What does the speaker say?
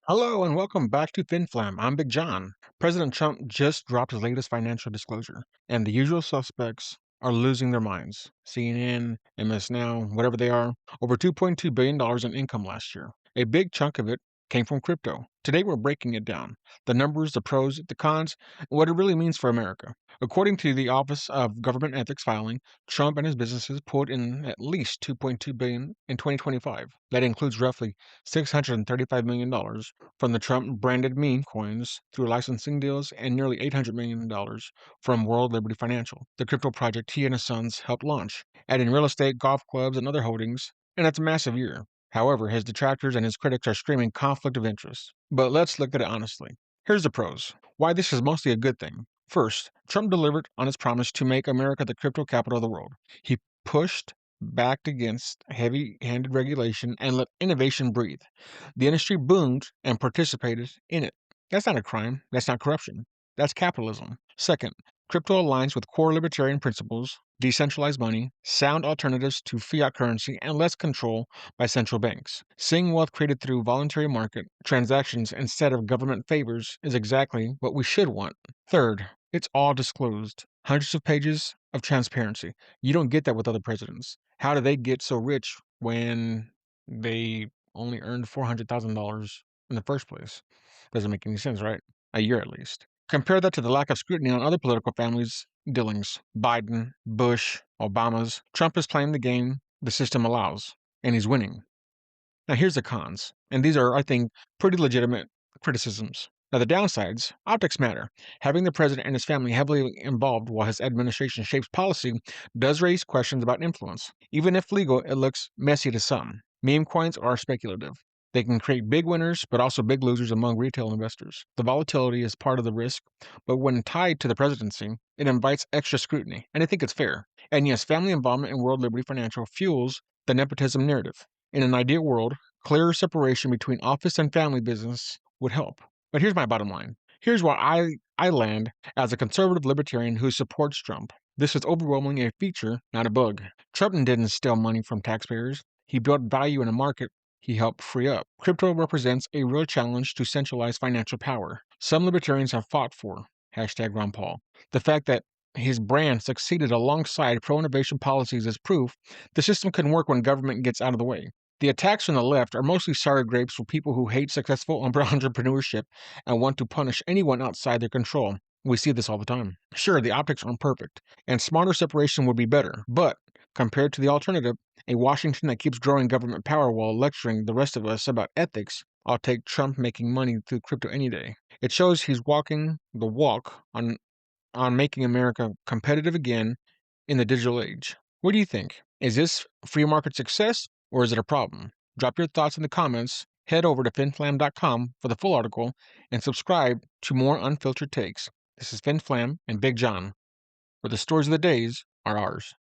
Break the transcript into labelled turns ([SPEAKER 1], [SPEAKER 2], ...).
[SPEAKER 1] Hello and welcome back to FinFlam. I'm Big John. President Trump just dropped his latest financial disclosure, and the usual suspects are losing their minds. CNN, MS Now, whatever they are, over $2.2 billion in income last year. A big chunk of it came from crypto. Today we're breaking it down the numbers, the pros, the cons, and what it really means for America. According to the Office of Government Ethics filing, Trump and his businesses pulled in at least $2.2 billion in 2025. That includes roughly $635 million from the Trump branded meme coins through licensing deals and nearly $800 million from World Liberty Financial, the crypto project he and his sons helped launch, adding real estate, golf clubs, and other holdings. And that's a massive year. However, his detractors and his critics are screaming conflict of interest. But let's look at it honestly. Here's the pros. Why this is mostly a good thing. First, Trump delivered on his promise to make America the crypto capital of the world. He pushed backed against heavy handed regulation and let innovation breathe. The industry boomed and participated in it. That's not a crime. That's not corruption. That's capitalism. Second, crypto aligns with core libertarian principles, decentralized money, sound alternatives to fiat currency, and less control by central banks. Seeing wealth created through voluntary market transactions instead of government favors is exactly what we should want. Third, it's all disclosed. Hundreds of pages of transparency. You don't get that with other presidents. How do they get so rich when they only earned $400,000 in the first place? Doesn't make any sense, right? A year at least. Compare that to the lack of scrutiny on other political families' dealings. Biden, Bush, Obama's. Trump is playing the game the system allows, and he's winning. Now, here's the cons, and these are, I think, pretty legitimate criticisms. Now, the downsides optics matter. Having the president and his family heavily involved while his administration shapes policy does raise questions about influence. Even if legal, it looks messy to some. Meme coins are speculative. They can create big winners, but also big losers among retail investors. The volatility is part of the risk, but when tied to the presidency, it invites extra scrutiny, and I think it's fair. And yes, family involvement in World Liberty Financial fuels the nepotism narrative. In an ideal world, clearer separation between office and family business would help. But here's my bottom line. Here's where I land as a conservative libertarian who supports Trump. This is overwhelmingly a feature, not a bug. Trump didn't steal money from taxpayers. He built value in a market he helped free up. Crypto represents a real challenge to centralized financial power. Some libertarians have fought for. Hashtag Ron Paul. The fact that his brand succeeded alongside pro-innovation policies is proof the system can work when government gets out of the way. The attacks from the left are mostly sour grapes for people who hate successful entrepreneurship and want to punish anyone outside their control. We see this all the time. Sure, the optics aren't perfect, and smarter separation would be better, but compared to the alternative, a Washington that keeps growing government power while lecturing the rest of us about ethics, I'll take Trump making money through crypto any day. It shows he's walking the walk on making America competitive again in the digital age. What do you think? Is this free market success or is it a problem? Drop your thoughts in the comments. Head over to finflam.com for the full article and subscribe to more unfiltered takes. This is FinFlam and Big John, where the stories of the days are ours.